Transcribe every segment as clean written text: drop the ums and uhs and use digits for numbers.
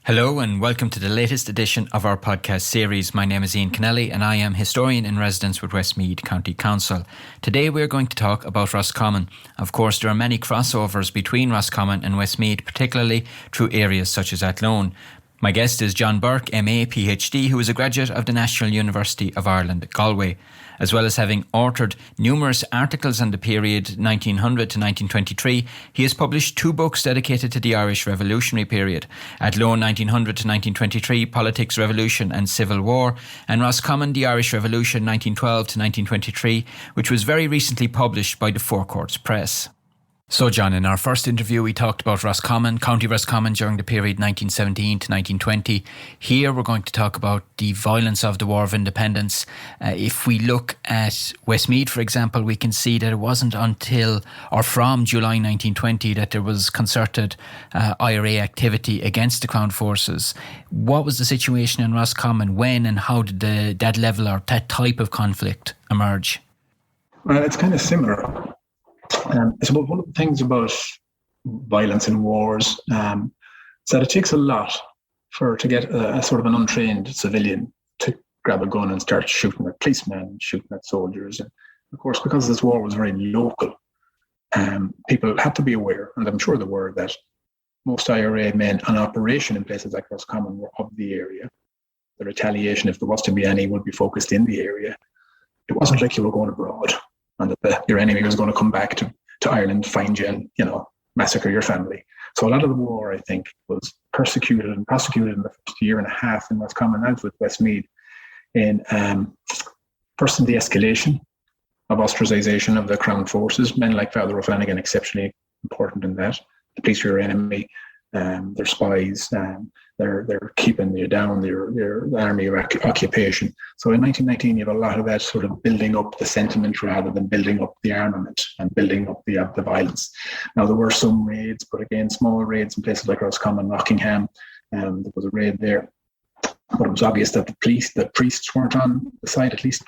Hello and welcome to the latest edition of our podcast series. My name is Ian Kenneally and I am historian in residence with Westmeath County Council. Today we're going to talk about Roscommon. Of course, there are many crossovers between Roscommon and Westmeath, particularly through areas such as Athlone. My guest is John Burke MA PhD, who is a graduate of the National University of Ireland, Galway. As well as having authored numerous articles on the period 1900 to 1923, he has published 2 books dedicated to the Irish Revolutionary period: Athlone 1900 to 1923, Politics, Revolution and Civil War, and Roscommon, the Irish Revolution 1912 to 1923, which was very recently published by the Four Courts Press. So John, in our first interview we talked about Roscommon, County Roscommon during the period 1917 to 1920. Here we're going to talk about the violence of the War of Independence. If we look at Westmeath, for example, we can see that it wasn't until or from July 1920 that there was concerted IRA activity against the Crown forces. What was the situation in Roscommon? When and how did that level or that type of conflict emerge? Well, it's kind of similar. I suppose one of the things about violence in wars is that it takes a lot to get a sort of an untrained civilian to grab a gun and start shooting at policemen, shooting at soldiers. And of course, because this war was very local, people had to be aware, and I'm sure they were, that most IRA men on operation in places like Roscommon were of the area. The retaliation, if there was to be any, would be focused in the area. It wasn't like you were going abroad and that your enemy was going to come back to Ireland, find you and, massacre your family. So a lot of the war, I think, was persecuted and prosecuted in the first year and a half in Roscommon, as with Westmeath, in first in the escalation of ostracisation of the Crown forces. Men like Father O'Flanagan, exceptionally important in that. The police are your enemy, they're spies, they're keeping you down, they're army of occupation. So in 1919, you have a lot of that sort of building up the sentiment rather than building up the armament and building up the violence. Now, there were some raids, but again, small raids in places like Roscommon, Rockingham. There was a raid there. But it was obvious that the priests weren't on the side, at least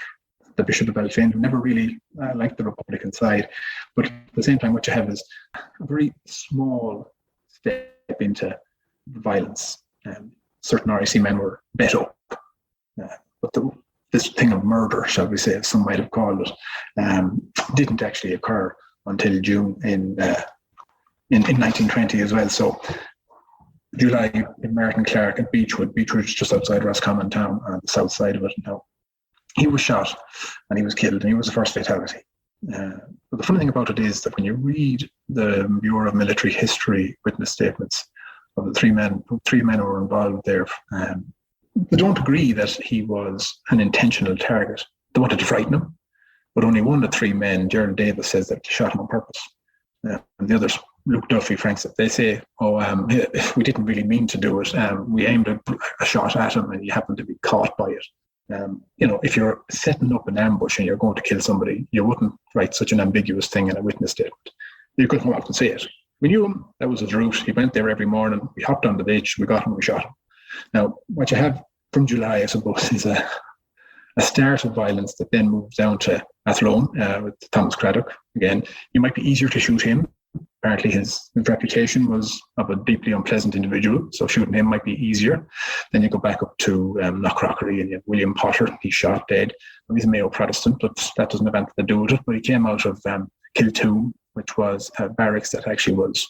the Bishop of Athlone, who never really liked the Republican side. But at the same time, what you have is a very small step into violence. Certain RIC men were bet up. But this thing of murder, shall we say, as some might have called it, didn't actually occur until June in 1920 as well. So July in Martin Clark at Beechwood just outside Roscommon town on the south side of it. Now, he was shot and he was killed, and he was the first fatality. But the funny thing about it is that when you read the Bureau of Military History witness statements of the three men who were involved there, they don't agree that he was an intentional target. They wanted to frighten him, but only one of the 3 men, Gerald Davis, says that they shot him on purpose. And the others, Luke Duffy, Frank, they say, we didn't really mean to do it. We aimed a shot at him and he happened to be caught by it. If you're setting up an ambush and you're going to kill somebody, you wouldn't write such an ambiguous thing in a witness statement. You could come out and say it. We knew him. That was his route. He went there every morning. We hopped on the ditch. We got him. We shot him. Now, what you have from July, I suppose, is a start of violence that then moves down to Athlone with Thomas Craddock. Again, it might be easier to shoot him. Apparently his reputation was of a deeply unpleasant individual, so shooting him might be easier. Then you go back up to Knockcrockery and you have William Potter. He's shot dead. He's a Mayo Protestant, but that doesn't have anything to do with it. But he came out of Kiltoon, which was a barracks that actually was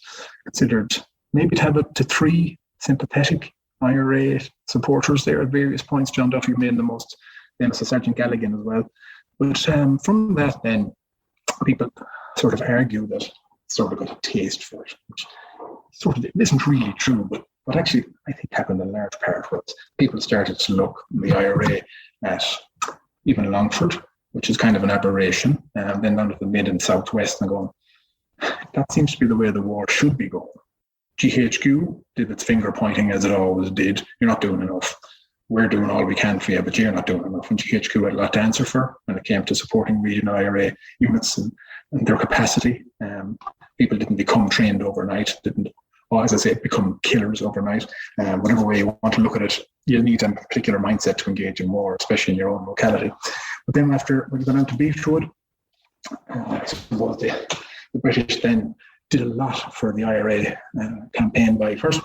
considered maybe to have up to 3 sympathetic IRA supporters there at various points. John Duffy made the most famous, Sergeant Galligan as well. But from that then, people sort of argue that sort of got a taste for it, which sort of isn't really true, but what actually I think happened in large part was people started to look in the IRA at even Longford, which is kind of an aberration, then down to the mid and southwest and going, that seems to be the way the war should be going. GHQ did its finger pointing as it always did. You're not doing enough. We're doing all we can for you, but you're not doing enough. And GHQ had a lot to answer for when it came to supporting regional IRA units and their capacity. People didn't become trained overnight, as I say, become killers overnight. Whatever way you want to look at it, you need a particular mindset to engage in war, especially in your own locality. But then after, when you go down to Beechwood, I suppose the British then did a lot for the IRA campaign by first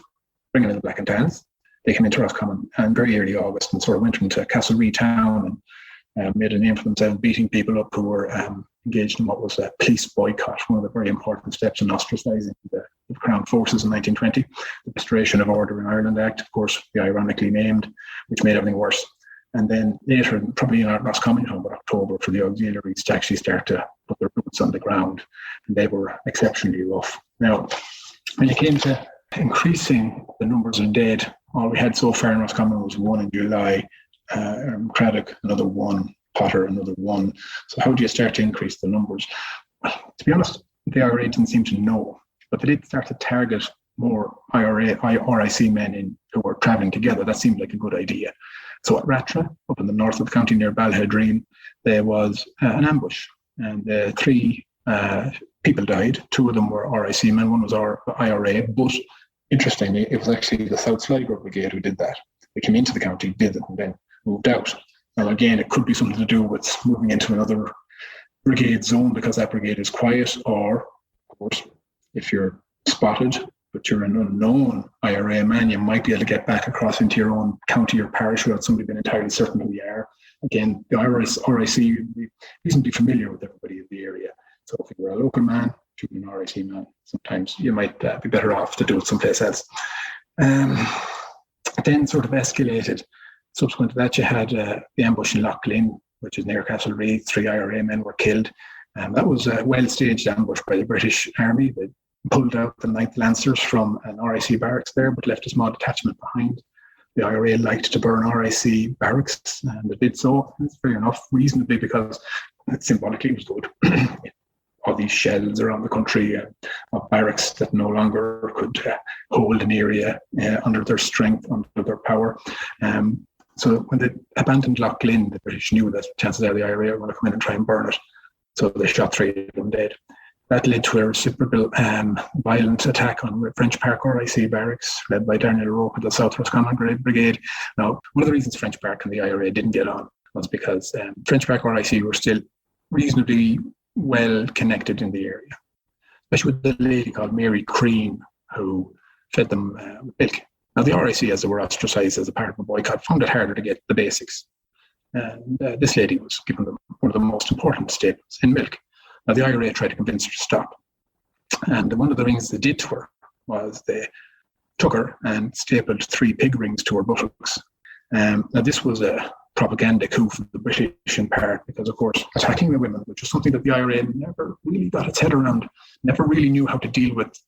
bringing in the Black and Tans, they came into Roscommon and very early August and sort of went into Castlereagh town and made a name for themselves, beating people up who were engaged in what was a police boycott, one of the very important steps in ostracising the Crown forces in 1920. The Restoration of Order in Ireland Act, of course, the ironically named, which made everything worse. And then later, probably in our Roscommon, about October, for the auxiliaries to actually start to put their boots on the ground. And they were exceptionally rough. Now, when it came to increasing the numbers of dead, all we had so far in Roscommon was 1 in July, Craddock, another 1, Potter, another 1. So how do you start to increase the numbers? Well, to be honest, the IRA didn't seem to know, but they did start to target more RIC men who were travelling together. That seemed like a good idea. So at Ratra, up in the north of the county near Balhadreen, there was an ambush, and 3 people died. 2 of them were RIC men, 1 was IRA, but interestingly, it was actually the South Sligo Brigade who did that. They came into the county, did it, and then moved out. Now again, it could be something to do with moving into another brigade zone because that brigade is quiet, or, of course, if you're spotted, but you're an unknown IRA man, you might be able to get back across into your own county or parish without somebody being entirely certain who you are. Again, the RIC would be reasonably familiar with everybody in the area. So if you're a local man, if you're an RIC man, sometimes you might be better off to do it someplace else. Then sort of escalated. Subsequent to that, you had the ambush in Loughlin, which is near Castlereagh. 3 IRA men were killed. That was a well-staged ambush by the British Army. They pulled out the 9th Lancers from an RIC barracks there, but left a small detachment behind. The IRA liked to burn RIC barracks, and they did so. It's fair enough, reasonably, because symbolically it was good. All these shells around the country of barracks that no longer could hold an area under their strength, under their power. So when they abandoned Loughlin, the British knew that chances are the IRA were going to come in and try and burn it. So they shot 3 of them dead. That led to a reciprocal violent attack on French Park RIC barracks, led by Darnell Roke of the South Roscommon Brigade. Now, one of the reasons French Park and the IRA didn't get on was because French Park RIC were still reasonably well connected in the area, especially with the lady called Mary Crean, who fed them with milk. Now, the RIC, as they were ostracised as a part of a boycott, found it harder to get the basics. And this lady was given them one of the most important staples in milk. Now, the IRA tried to convince her to stop. And one of the things they did to her was they took her and stapled 3 pig rings to her buttocks. Now, this was a propaganda coup for the British in part, because, of course, attacking the women, which was something that the IRA never really got its head around, never really knew how to deal with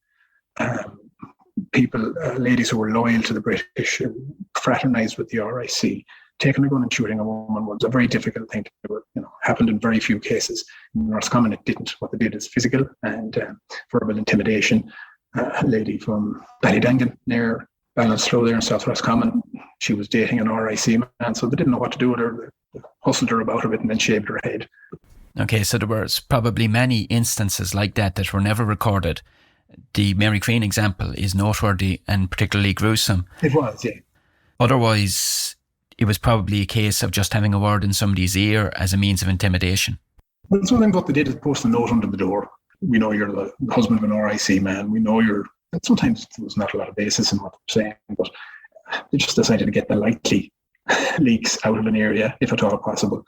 people, ladies who were loyal to the British, fraternised with the RIC. Taking a gun and shooting a woman was a very difficult thing to do. Happened in very few cases. In Roscommon, it didn't. What they did is physical and verbal intimidation. A lady from Ballydangan near Ballinasloe there in South Roscommon, she was dating an RIC man, so they didn't know what to do with her. They hustled her about a bit and then shaved her head. Okay, so there was probably many instances like that were never recorded. The Mary Crean example is noteworthy and particularly gruesome. It was, yeah. Otherwise, it was probably a case of just having a word in somebody's ear as a means of intimidation. Well, so then what they did is post a note under the door. We know you're the husband of an RIC man. We know you're... And sometimes there was not a lot of basis in what they're saying, but they just decided to get the likely leaks out of an area, if at all possible.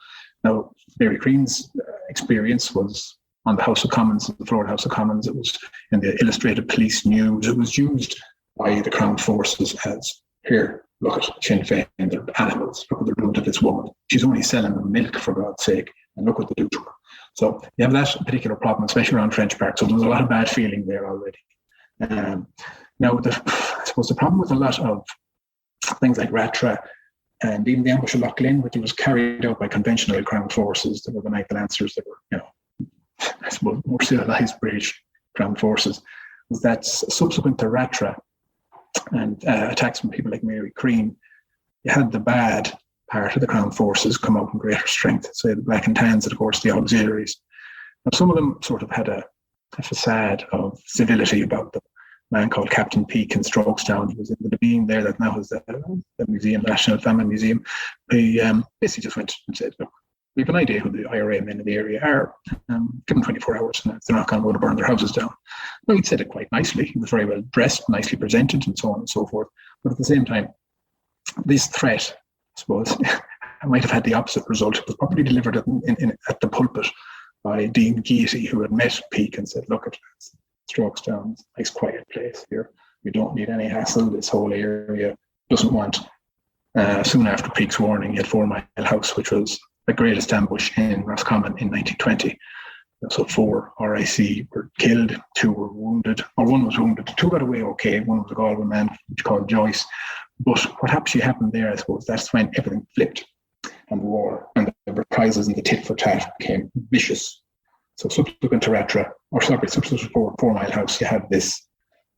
Now, Mary Crean's experience was on the House of Commons, the floor of the House of Commons. It was in the Illustrated Police News. It was used by the Crown forces as, here, look at Sinn Féin, they're animals. Look what they're doing to this woman. She's only selling them milk, for God's sake, and look what they do to her. So you have that particular problem, especially around French Park. So there's a lot of bad feeling there already. Now, I suppose the problem with a lot of things like Ratra and even the ambush of Loughlin, which was carried out by conventional Crown forces, there were the 9th Lancers, that were, I suppose, more civilised British Crown forces, was that subsequent to Ratra and attacks from people like Mary Crean, you had the bad part of the Crown forces come out in greater strength. So the Black and Tans, and of course the auxiliaries. Now, some of them sort of had a facade of civility about them. A man called Captain Peake in Strokestown, he was in the Bean there that now has the museum, the National Family Museum. He basically just went and said, look, we have an idea who the IRA men in the area are. Give them 24 hours and they're not going to go to burn their houses down. Well, he said it quite nicely. He was very well dressed, nicely presented, and so on and so forth. But at the same time, this threat, I suppose, might have had the opposite result. It was probably delivered at the pulpit by Dean Geety, who had met Peake and said, look, it's Strokes Down, it's a nice quiet place here. We don't need any hassle. This whole area doesn't want. Soon after Peake's warning, he had 4 Mile House, which was the greatest ambush in Roscommon in 1920. So 4 RIC were killed, 2 were wounded, or 1 was wounded. 2 got away okay. 1 was a Galway man, which called Joyce. But what actually happened there, I suppose, that's when everything flipped, and the war and the reprisals and the tit for tat became vicious. So subsequent to 4 Mile House, you have this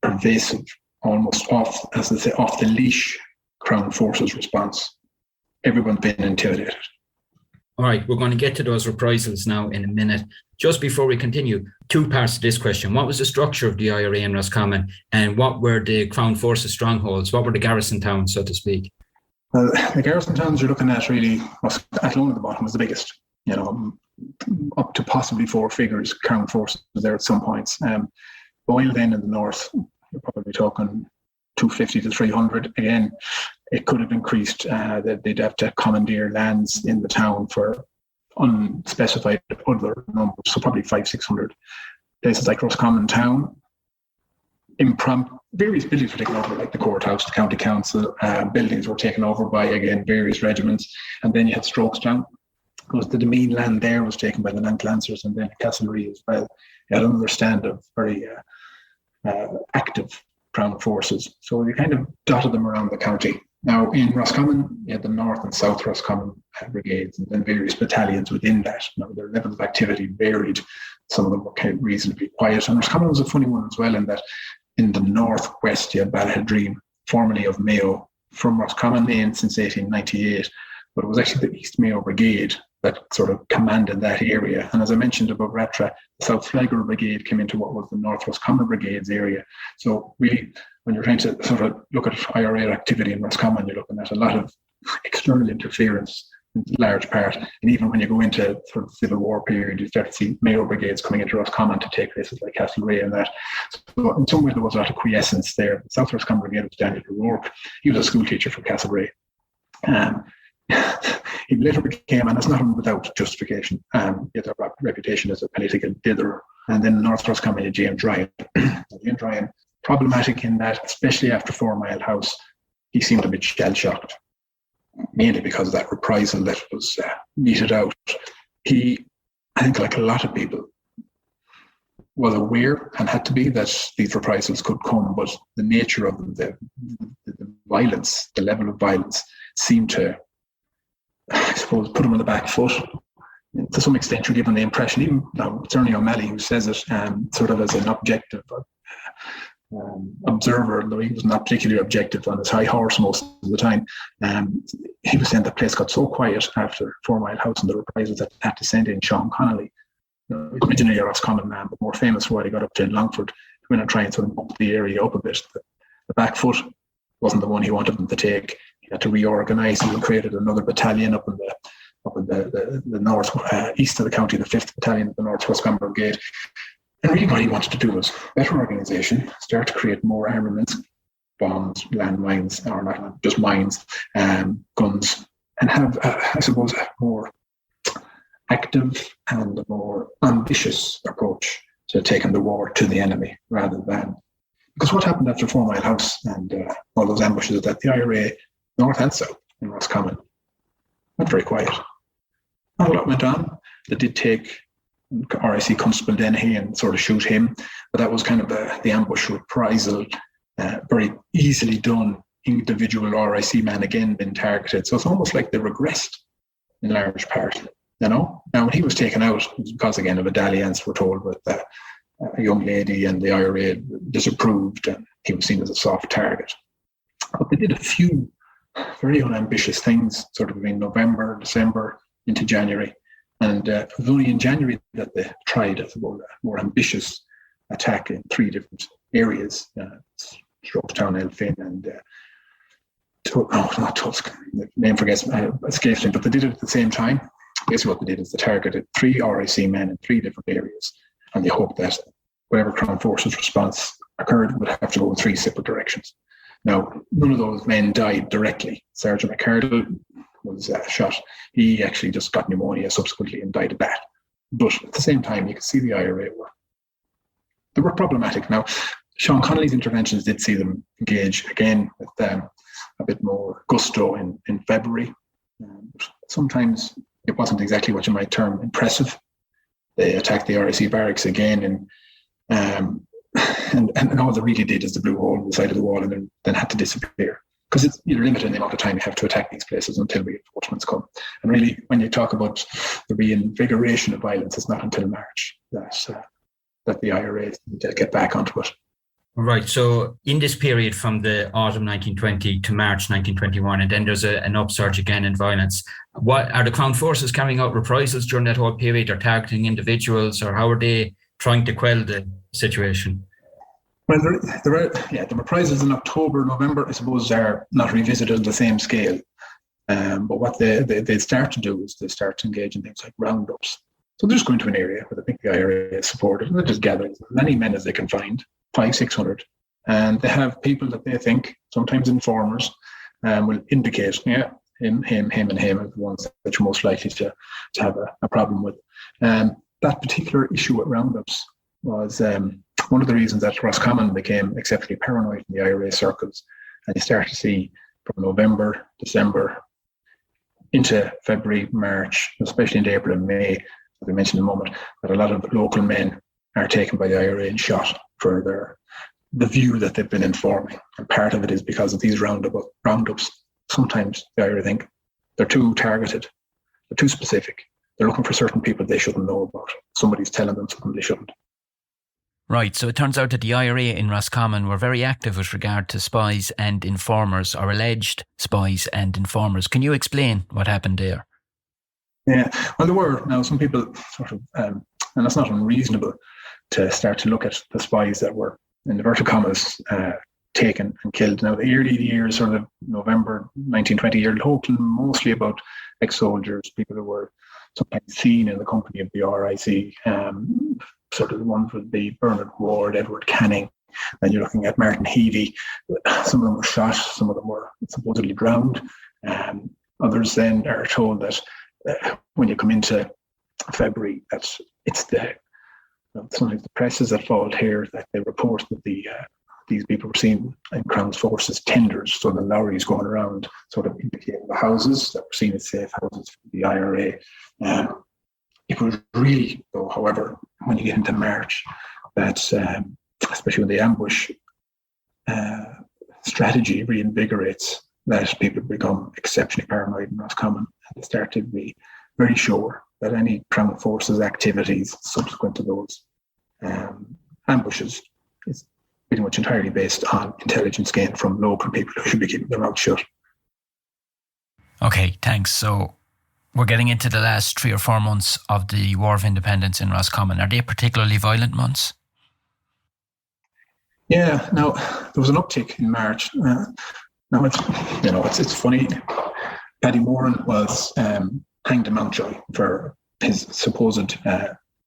pervasive, almost off the leash Crown Forces response. Everyone's been intimidated. All right, we're going to get to those reprisals now in a minute. Just before we continue, 2 parts to this question. What was the structure of the IRA in Roscommon, and what were the Crown Forces strongholds? What were the garrison towns, so to speak? Well, the garrison towns you're looking at really, Athlone at the bottom was the biggest, up to possibly 4 figures. Crown Forces was there at some points. Boyle then in the north, you're probably talking 250 to 300. Again, it could have increased. They'd have to commandeer lands in the town for unspecified other numbers, so probably 500-600. Places like Roscommon town, various buildings were taken over, like the courthouse, the county council. Buildings were taken over by, again, various regiments. And then you had Strokes Down, because the Demesne land there was taken by the Nantes Lancers, and then Castlereagh as well. You had another stand of very active Crown Forces. So you kind of dotted them around the county. Now, in Roscommon, you had the North and South Roscommon brigades, and then various battalions within that. Now, their level of activity varied. Some of them were kind of reasonably quiet. And Roscommon was a funny one as well, in that in the northwest, you had Balhadreen, formerly of Mayo, from Roscommon in since 1898. But it was actually the East Mayo Brigade that sort of commanded that area. And as I mentioned about Ratra, the South Sligo Brigade came into what was the North Roscommon Brigade's area. So really, when you're trying to sort of look at IRA activity in Roscommon, you're looking at a lot of external interference in large part. And even when you go into sort of Civil War period, you start to see Mayo Brigades coming into Roscommon to take places like Castlereagh and that. So in some ways, there was a lot of quiescence there. The South Roscommon Brigade was Daniel O'Rourke. He was a school teacher from Castlereagh. He later became, and it's not without justification, he had a reputation as a political dither. And then North Roscommon had James Ryan. James Ryan, problematic in that, especially after 4 Mile House, he seemed a bit shell-shocked, mainly because of that reprisal that was meted out. He, I think like a lot of people, was aware and had to be that these reprisals could come, but the nature of them, the violence, the level of violence seemed to, I suppose, put him on the back foot. To some extent, you're given the impression, even now, it's Ernie O'Malley who says it, sort of as an objective observer, though he was not particularly objective on his high horse most of the time. He was saying the place got so quiet after 4 Mile House and the reprisals that had to send in Sean Connolly. He's originally a Roscommon man, but more famous for what he got up to in Longford, to go in and try and sort of up the area up a bit. The back foot wasn't the one he wanted them to take. He had to reorganise. He created another battalion up in the north east of the county, the 5th Battalion of the North Roscommon Brigade. And really what he wanted to do was better organisation, start to create more armaments, bombs, landmines, or not just mines, guns, and have, I suppose, a more active and a more ambitious approach to taking the war to the enemy rather than... Because what happened after 4 Mile House and all those ambushes is that the IRA, north and south in Roscommon, went very quiet. Not a lot went on. They did take RIC Constable Dennehy and sort of shoot him, but that was kind of the ambush reprisal, very easily done. Individual RIC man again been targeted. So it's almost like they regressed in large part, Now, when he was taken out, it was because, again, of a dalliance, we're told, with a young lady, and the IRA disapproved, and he was seen as a soft target. But they did a few very unambitious things, sort of in November, December, into January. And it was only in January that they tried, I suppose, a more ambitious attack in 3 different areas, Strokestown, Elphin, and not Tusk, the name escapes me, but they did it at the same time. Basically what they did is they targeted 3 RIC men in 3 different areas, and they hoped that whatever Crown Forces response occurred would have to go in 3 separate directions. Now, none of those men died directly. Sergeant McCardle was shot. He actually just got pneumonia subsequently and died of that. But at the same time, you could see the IRA they were problematic. Now, Sean Connolly's interventions did see them engage again with a bit more gusto in February. Sometimes it wasn't exactly what you might term impressive. They attacked the RIC barracks again, and all they really did is the blue hole in the side of the wall, and then had to disappear. Because you're limited in the amount of time you have to attack these places until reinforcements come. And really, when you talk about the reinvigoration of violence, it's not until March that the IRA get back onto it. Right. So in this period from the autumn 1920 to March 1921, and then there's an upsurge again in violence. What are the Crown forces carrying out reprisals during that whole period, or targeting individuals, or how are they trying to quell the situation? Well, the reprisals in October, November, I suppose, are not revisited on the same scale. But what they start to do is they start to engage in things like roundups. So they're just going to an area where they think the IRA is supported, and they're just gathering as many men as they can find, 500-600. And they have people that they think, sometimes informers, will indicate, him and him are the ones that you're most likely to have a problem with. That particular issue with roundups was one of the reasons that Roscommon became exceptionally paranoid in the IRA circles. And you start to see from November, December, into February, March, especially into April and May, as I mentioned in a moment, that a lot of local men are taken by the IRA and shot for the view that they've been informing. And part of it is because of these roundups. Sometimes the IRA think they're too targeted, they're too specific. They're looking for certain people they shouldn't know about. Somebody's telling them something they shouldn't. Right, so it turns out that the IRA in Roscommon were very active with regard to spies and informers, or alleged spies and informers. Can you explain what happened there? Yeah, well, there were. Now, some people sort of, and that's not unreasonable, to start to look at the spies that were, in inverted commas, taken and killed. Now, the early years, sort of November 1920, you're talking mostly about ex-soldiers, people who were sometimes seen in the company of the RIC. Sort of the ones would be Bernard Ward, Edward Canning, and you're looking at Martin Heavey. Some of them were shot, some of them were supposedly drowned. Others then are told that when you come into February, it's sometimes the press is at fault here, that they report that these people were seen in Crown's forces tenders, so the lorries going around sort of indicating the houses that were seen as safe houses for the IRA. It was really, though, however, when you get into March, that especially when the ambush strategy reinvigorates, that people become exceptionally paranoid in Roscommon, and they start to be very sure that any Crown forces activities subsequent to those ambushes is pretty much entirely based on intelligence gained from local people who should be keeping their mouth shut. Okay, thanks. So we're getting into the last 3 or 4 months of the War of Independence in Roscommon. Are they particularly violent months? Yeah, now there was an uptick in March. Now it's funny. Paddy Moran was hanged in Mountjoy for his supposed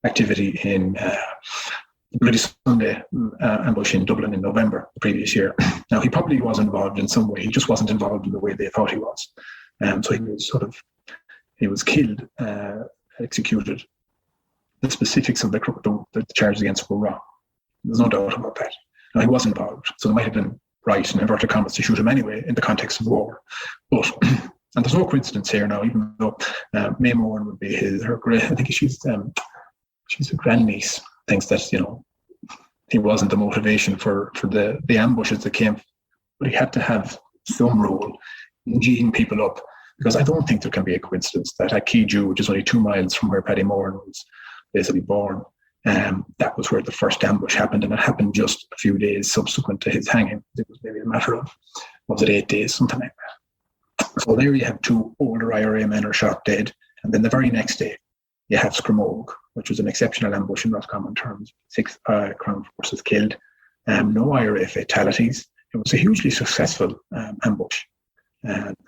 activity in the Bloody Sunday ambush in Dublin in November the previous year. Now, he probably was involved in some way. He just wasn't involved in the way they thought he was. So he was killed, executed. The specifics of the charges against him were wrong. There's no doubt about that. Now, he was involved, so they might have been right, in inverted commas, to shoot him anyway in the context of war. But, and there's no coincidence here now, even though May Moran would be her great, I think she's a grandniece, thinks that, he wasn't the motivation for the ambushes that came, but he had to have some role in geeing people up, because I don't think there can be a coincidence that at Keeju, which is only 2 miles from where Paddy Moran was basically born, that was where the first ambush happened, and it happened just a few days subsequent to his hanging. It was maybe a matter of, 8 days, something like that. So there you have 2 older IRA men are shot dead, and then the very next day you have Scramogue, which was an exceptional ambush in Roscommon terms. 6 Crown forces killed, no IRA fatalities. It was a hugely successful ambush.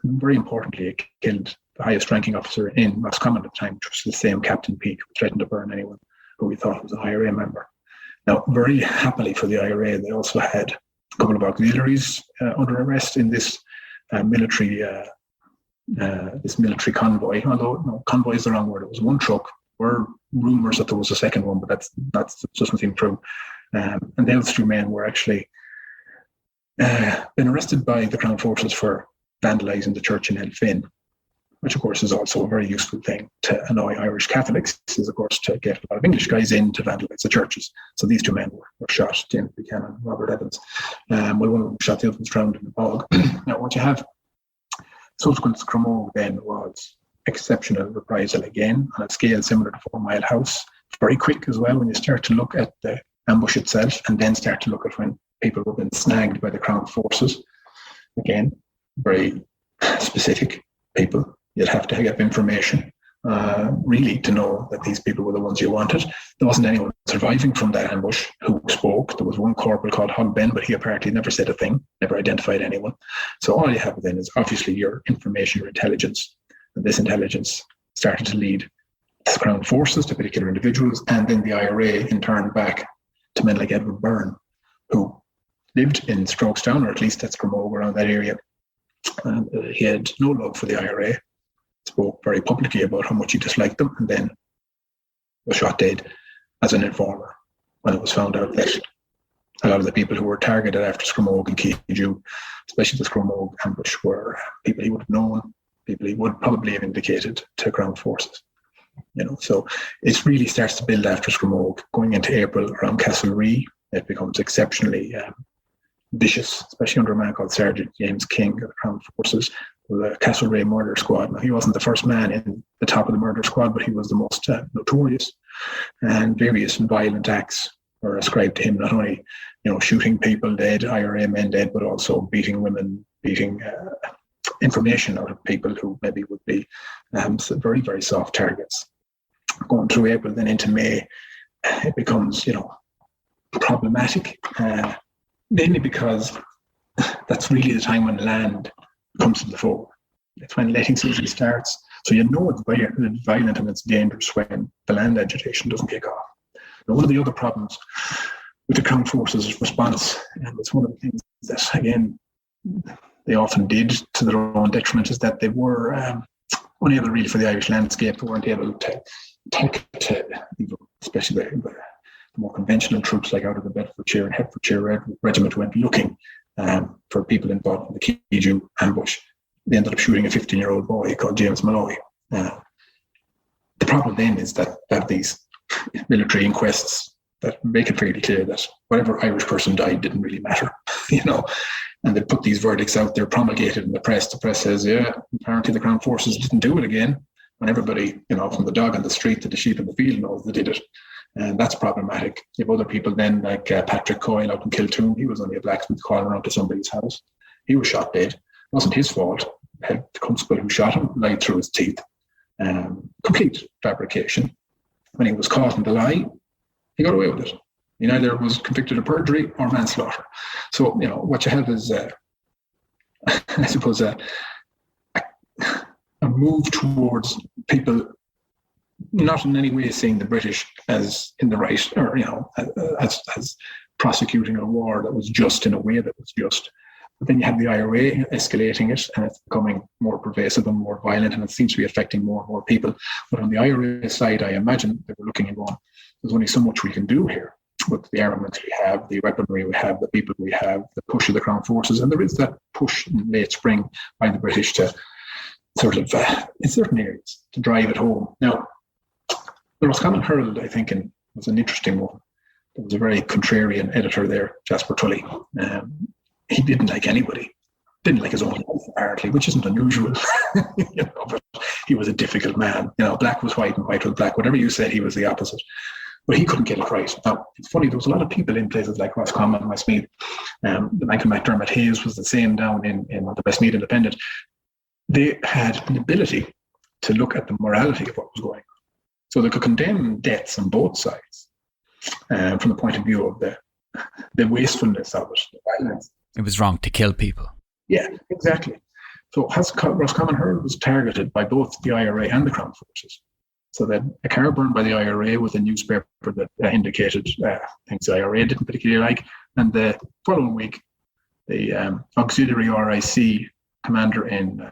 Very importantly, it killed the highest ranking officer in Roscommon at the time, which was the same Captain Peake, who threatened to burn anyone who he thought was an IRA member. Now, very happily for the IRA, they also had a couple of auxiliaries under arrest in this military convoy. Although no, convoy is the wrong word. It was one truck. There were rumours that there was a second one, but that doesn't seem true. And those two men were actually been arrested by the Crown Forces for vandalising the church in Athlone, which of course is also a very useful thing to annoy Irish Catholics, is of course to get a lot of English guys in to vandalise the churches. So these two men were shot, James Buchanan and Robert Evans. Well, one of them shot, the other one's drowned in the bog. Now what you have subsequent to Cromogue then was exceptional reprisal again on a scale similar to 4 Mile House. Very quick as well when you start to look at the ambush itself and then start to look at when people were being snagged by the Crown Forces. Again, very specific people. You'd have to get information really to know that these people were the ones you wanted. There wasn't anyone surviving from that ambush who spoke. There was one corporal called Hog Ben, but he apparently never said a thing, never identified anyone. So all you have then is obviously your information, your intelligence. And this intelligence started to lead the Crown Forces to particular individuals, and then the IRA in turn back to men like Edward Byrne, who lived in Strokestown, or at least that's Cromogue, around that area. And he had no love for the IRA, spoke very publicly about how much he disliked them, and then was shot dead as an informer when it was found out that a lot of the people who were targeted after Scramogue and Keeju, especially the Scramogue ambush, were people he would have known, people he would probably have indicated to Crown Forces. So it really starts to build after Scramogue. Going into April around Castlerea, it becomes exceptionally vicious, especially under a man called Sergeant James King of the Crown Forces, the Castlerea murder squad. Now, he wasn't the first man in the top of the murder squad, but he was the most notorious. And various violent acts were ascribed to him, not only shooting people dead, IRA men dead, but also beating women, beating information out of people who maybe would be very, very soft targets. Going through April, then into May, it becomes, problematic, mainly because that's really the time when land comes to the fore. It's when letting season starts. So it's violent and it's dangerous when the land agitation doesn't kick off. Now, one of the other problems with the Crown Forces' response, and it's one of the things that, again, they often did to their own detriment, is that they were unable really for the Irish landscape. They weren't able to take to, especially the more conventional troops like out of the Bedfordshire and Hertfordshire Regiment went looking for people involved in the Keeju ambush. They ended up shooting a 15-year-old boy called James Malloy. The problem then is that these military inquests that make it fairly clear that whatever Irish person died didn't really matter, and they put these verdicts out there, promulgated in the press. The press says, apparently the Crown Forces didn't do it again, when everybody, from the dog on the street to the sheep in the field knows they did it. And that's problematic. You have other people then, like Patrick Coyle out in Kiltoon. He was only a blacksmith calling around to somebody's house. He was shot dead. It wasn't his fault. The constable who shot him lied through his teeth. Complete fabrication. When he was caught in the lie, he got away with it. He neither was convicted of perjury or manslaughter. So, what you have is, I suppose, a move towards people not in any way seeing the British as in the right, or as prosecuting a war that was just in a way that was just. But then you have the IRA escalating it, and it's becoming more pervasive and more violent, and it seems to be affecting more and more people. But on the IRA side, I imagine they were looking and going, there's only so much we can do here with the armaments we have, the weaponry we have, the people we have, the push of the Crown Forces. And there is that push in late spring by the British to sort of, in certain areas, to drive it home. Now, the Roscommon Herald, I think, was an interesting one. There was a very contrarian editor there, Jasper Tully. He didn't like anybody. Didn't like his own life, apparently, which isn't unusual. But he was a difficult man. Black was white and white was black. Whatever you said, he was the opposite. But he couldn't get it right. Now, it's funny, there was a lot of people in places like Roscommon and Westmeath. Michael McDermott Hayes was the same down in the Westmeath Independent. They had an ability to look at the morality of what was going on. So they could condemn deaths on both sides from the point of view of the wastefulness of it, the violence. It was wrong to kill people. Yeah, exactly. So Roscommon Herald was targeted by both the IRA and the Crown Forces. So that a car burned by the IRA was a newspaper that indicated things the IRA didn't particularly like. And the following week, the auxiliary RIC commander in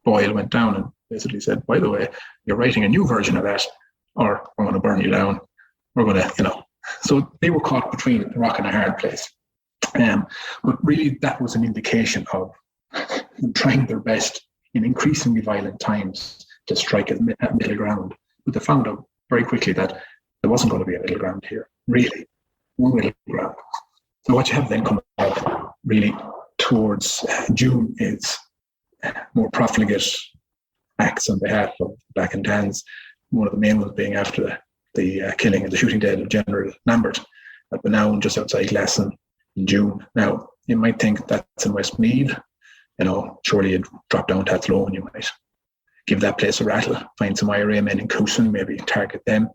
Boyle went down and basically said, by the way, you're writing a new version of that, or we're going to burn you down. We're going to, So they were caught between a rock and a hard place. But really, that was an indication of them trying their best in increasingly violent times to strike at middle ground. But they found out very quickly that there wasn't going to be a middle ground here, really, no middle ground. So what you have then come out really towards June is more profligate acts on behalf of Black and Tans, one of the main ones being after the killing and the shooting dead of General Lambert at Benown, just outside Glasson in June. Now, you might think that's in Westmeath. Surely you'd drop down to Athlone, you might give that place a rattle, find some IRA men in Coulson, maybe target them.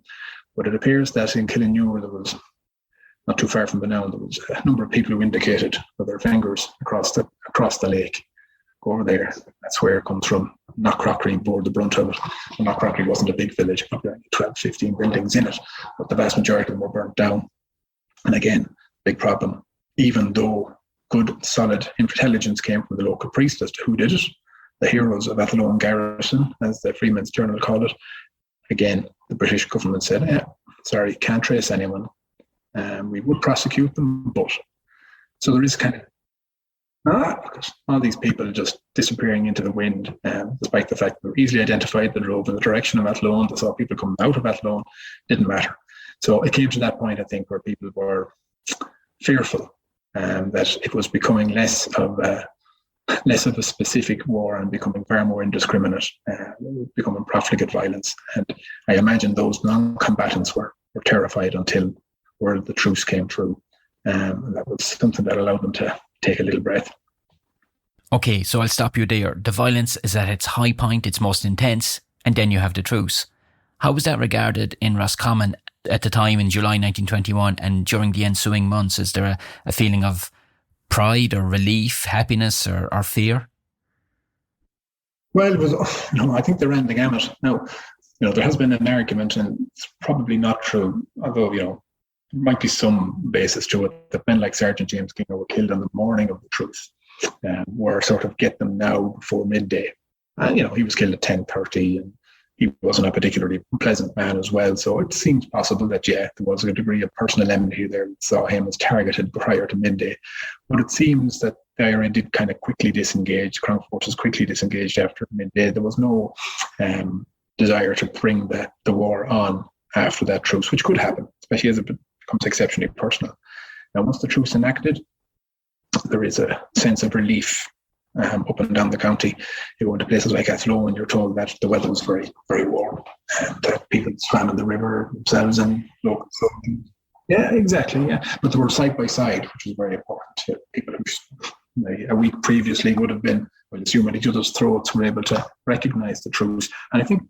But it appears that in Killinure, there was, not too far from Benown, there was a number of people who indicated with their fingers across the lake. Go over there. That's where it comes from. Knockcrockery bore the brunt of it. Knockcrockery wasn't a big village, probably only 12, 15 buildings in it, but the vast majority of them were burnt down. And again, big problem. Even though good, solid intelligence came from the local priest as to who did it, the heroes of Athlone Garrison, as the Freeman's Journal called it, again, the British government said, sorry, can't trace anyone. We would prosecute them, but. So there is kind of because all these people just disappearing into the wind, despite the fact they were easily identified, they drove in the direction of Athlone, they saw people coming out of Athlone, didn't matter. So it came to that point, I think, where people were fearful that it was becoming less of a specific war and becoming far more indiscriminate, becoming profligate violence. And I imagine those non-combatants were terrified until word of the truce came through. And that was something that allowed them to take a little breath. Okay, so I'll stop you there. The violence is at its high point, it's most intense, and then you have the truce. How was that regarded in Roscommon at the time in July 1921 and during the ensuing months? Is there a feeling of pride or relief, happiness or fear? Well, it was, I think they ran the gamut. Now, there has been an argument, and it's probably not true, although, there might be some basis to it, that men like Sergeant James King were killed on the morning of the truce, were sort of get them now before midday. And, he was killed at 10:30, and he wasn't a particularly pleasant man as well. So it seems possible that, there was a degree of personal enmity there that saw him as targeted prior to midday. But it seems that the IRA did kind of quickly disengage, Crown forces quickly disengaged after midday. There was no desire to bring the war on after that truce, which could happen, especially as it becomes exceptionally personal. Now, once the truce enacted, there is a sense of relief up and down the county. You go into places like Athlone, you're told that the weather was very, very warm, and that people swam in the river themselves and local clothing. Yeah, exactly. Yeah, but they were side by side, which was very important to people who a week previously would have been, assuming each other's throats, were able to recognise the truce. And I think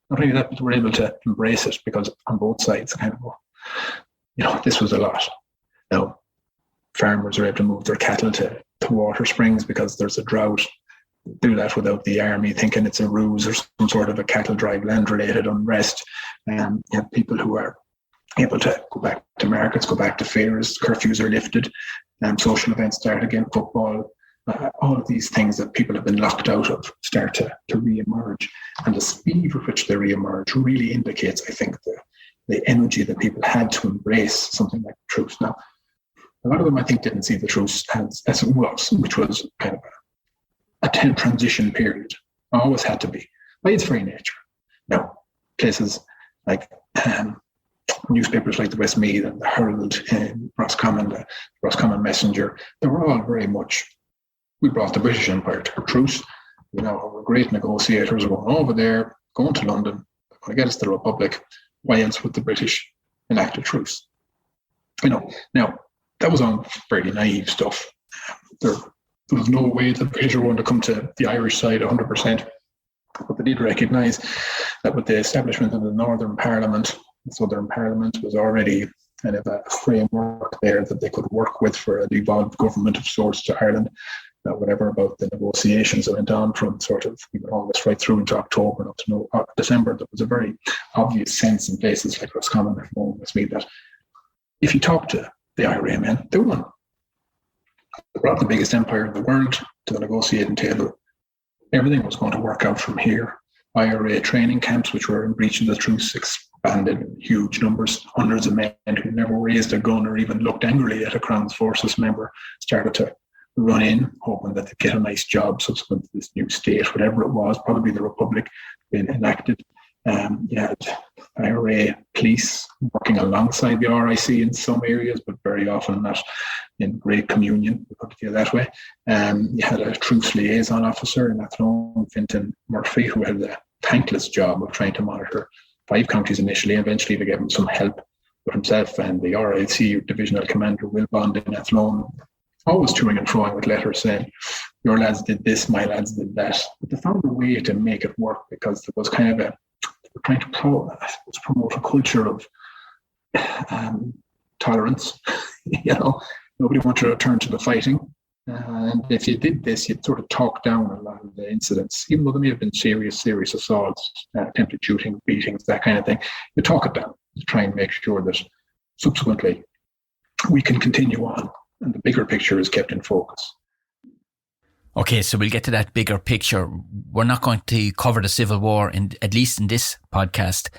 not only that, but they were able to embrace it, because on both sides, kind of, this was a lot. Now, farmers are able to move their cattle to water springs because there's a drought. Do that without the army thinking it's a ruse or some sort of a cattle drive, land-related unrest. You have people who are able to go back to markets, go back to fairs, curfews are lifted, social events start again, football. All of these things that people have been locked out of start to re-emerge. And the speed with which they re-emerge really indicates, I think, the energy that people had to embrace something like the truce. Now, a lot of them, I think, didn't see the truce as it was, which was kind of a transition period. Always had to be, by its very nature. Now, places like newspapers like the Westmeath and the Herald in Roscommon, the Roscommon Messenger, they were all very much, we brought the British Empire to a truce. We're great negotiators, we're going over there, going to London, they're going to get us the Republic. Why else would the British enact a truce? Now, that was all very naive stuff. There was no way that the British were going to come to the Irish side 100%. But they did recognise that with the establishment of the Northern Parliament, the Southern Parliament was already kind of a framework there that they could work with for a devolved government of sorts to Ireland. Whatever about the negotiations that went on from sort of August right through into October and up to December, there was a very obvious sense in places like Roscommon and Westmeath that if you talk to the IRA men, they won. brought the biggest empire in the world to the negotiating table. Everything was going to work out from here. IRA training camps, which were in breach of the truce, expanded in huge numbers. Hundreds of men who never raised a gun or even looked angrily at a Crown's Forces member started to run in, hoping that they'd get a nice job subsequent to this new state, whatever it was, probably the Republic, being enacted. You had IRA police working alongside the RIC in some areas, but very often not in great communion, we put it that way. You had a truce liaison officer in Athlone, Fintan Murphy, who had the thankless job of trying to monitor 5 counties initially. Eventually they gave him some help with himself and the RIC divisional commander, Will Bond in Athlone, always toing and froing with letters saying, your lads did this, my lads did that. But they found a way to make it work because there was kind of trying to promote a culture of tolerance. Nobody wanted to return to the fighting. And if you did this, you'd sort of talk down a lot of the incidents, even though there may have been serious assaults, attempted shooting, beatings, that kind of thing. You talk it down to try and make sure that subsequently we can continue on and the bigger picture is kept in focus. Okay, so we'll get to that bigger picture. We're not going to cover the Civil War, at least in this podcast,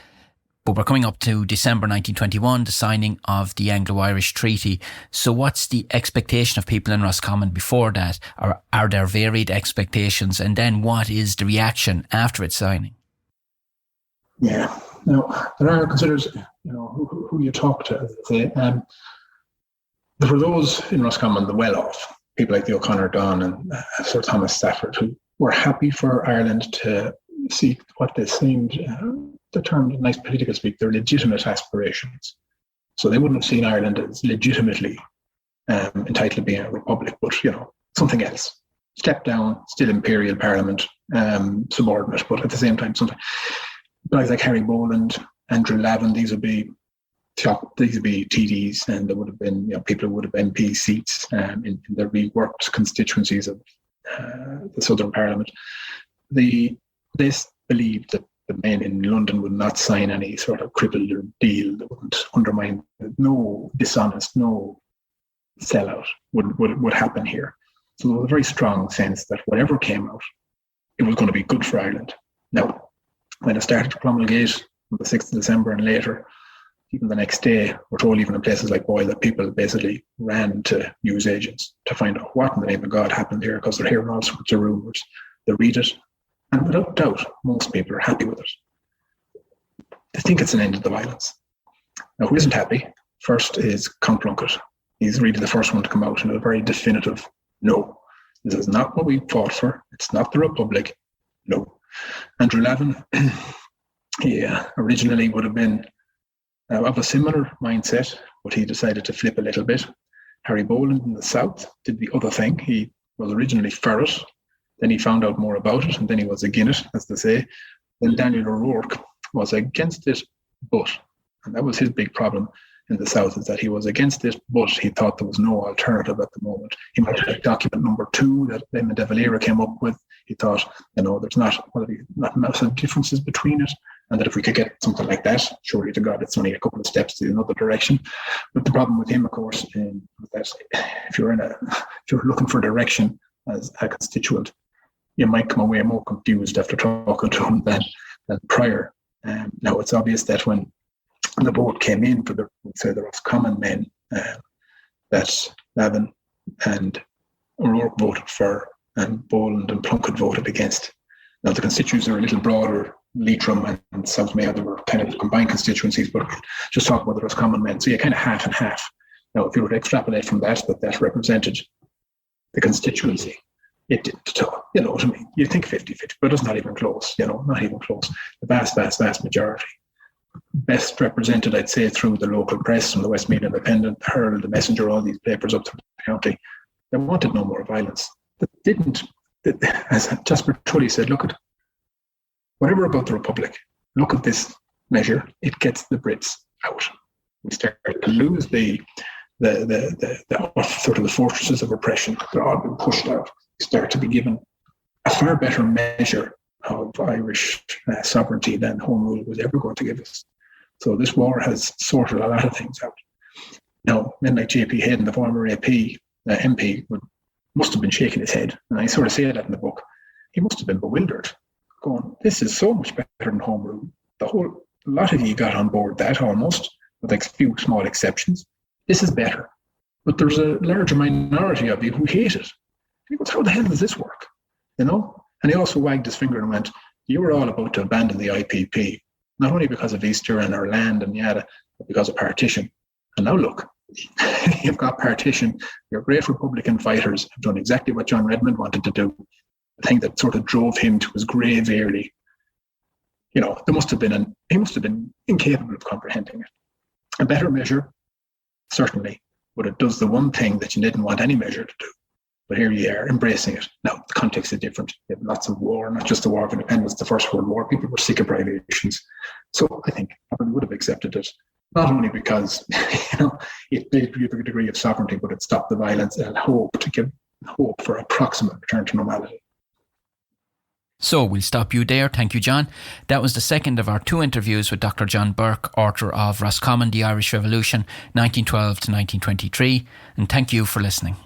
but we're coming up to December 1921, the signing of the Anglo-Irish Treaty. So what's the expectation of people in Roscommon before that? Or are there varied expectations? And then what is the reaction after its signing? Yeah, now, there are considers, who you talk to, as they say. For those in Roscommon, the well-off, people like the O'Connor Don and Sir Thomas Stafford, who were happy for Ireland to seek what they seemed, the term nice political speak, their legitimate aspirations. So they wouldn't have seen Ireland as legitimately entitled to being a republic, but, something else. Step down, still imperial parliament, subordinate, but at the same time, something. Guys like Harry Boland, Andrew Lavin, these would be TDs, and there would have been people who would have MP seats in the reworked constituencies of the Southern Parliament. They believed that the men in London would not sign any sort of crippled deal that wouldn't undermine, no dishonest, no sellout would happen here. So there was a very strong sense that whatever came out, it was going to be good for Ireland. Now, when it started to promulgate on the 6th of December and later, even the next day, we're told even in places like Boyle that people basically ran to news agents to find out what in the name of God happened here, because they're hearing all sorts of rumours. They read it, and without doubt, most people are happy with it. They think it's an end to the violence. Now, who isn't happy? First is Count Plunkett. He's really the first one to come out in a very definitive no. This is not what we fought for. It's not the Republic. No. Andrew Lavin, he originally would have been of a similar mindset, but he decided to flip a little bit. Harry Boland in the south did the other thing. He was originally for it, then he found out more about it, and then he was against it, as they say. Then Daniel O'Rourke was against it, but, and that was his big problem in the south, is that he was against it, but he thought there was no alternative at the moment. He might have document number 2 that Eamon de Valera came up with. He thought, there's not massive differences between it, and that if we could get something like that, surely to God, it's only a couple of steps in another direction. But the problem with him, of course, is that if you're looking for direction as a constituent, you might come away more confused after talking to him than prior. Now, it's obvious that when the vote came in for the Roscommon men, that Lavin and O'Rourke voted for, and Boland and Plunkett voted against. Now, the constituencies are a little broader. Leitrim and South Mayo, they were kind of combined constituencies, but just talk about the Roscommon men. So you're kind of half and half. Now, if you were to extrapolate from that represented the constituency, it didn't. You know what I mean? You think 50-50, but it's not even close, not even close. The vast majority. Best represented, I'd say, through the local press, from the Westmeath Independent, the Herald, the Messenger, all these papers up through the county. They wanted no more violence. They didn't. As Jasper Tully said, look at whatever about the Republic, look at this measure, it gets the Brits out. We start to lose the sort of the fortresses of oppression. They're all being pushed out. We start to be given a far better measure of Irish sovereignty than Home Rule was ever going to give us. So this war has sorted a lot of things out. Now, men like J.P. Hayden, the former MP, would must have been shaking his head. And I sort of say that in the book. He must have been bewildered, going, this is so much better than home rule. The whole lot of you got on board that almost, with a few small exceptions. This is better. But there's a larger minority of you who hate it. He goes, how the hell does this work? You know? And he also wagged his finger and went, you were all about to abandon the IPP, not only because of Easter and our land and yada, but because of partition. And now look, you've got partition. Your great Republican fighters have done exactly what John Redmond wanted to do. The thing that sort of drove him to his grave early. You know, he must have been incapable of comprehending it. A better measure, certainly, but it does the one thing that you didn't want any measure to do. But here you are, embracing it. Now, the context is different. You have lots of war, not just the War of Independence, the First World War. People were sick of privations. So I think everyone would have accepted it, not only because, it did give a degree of sovereignty, but it stopped the violence and give hope for approximate return to normality. So we'll stop you there. Thank you, John. That was the second of our 2 interviews with Dr John Burke, author of Roscommon, the Irish Revolution, 1912 to 1923. And thank you for listening.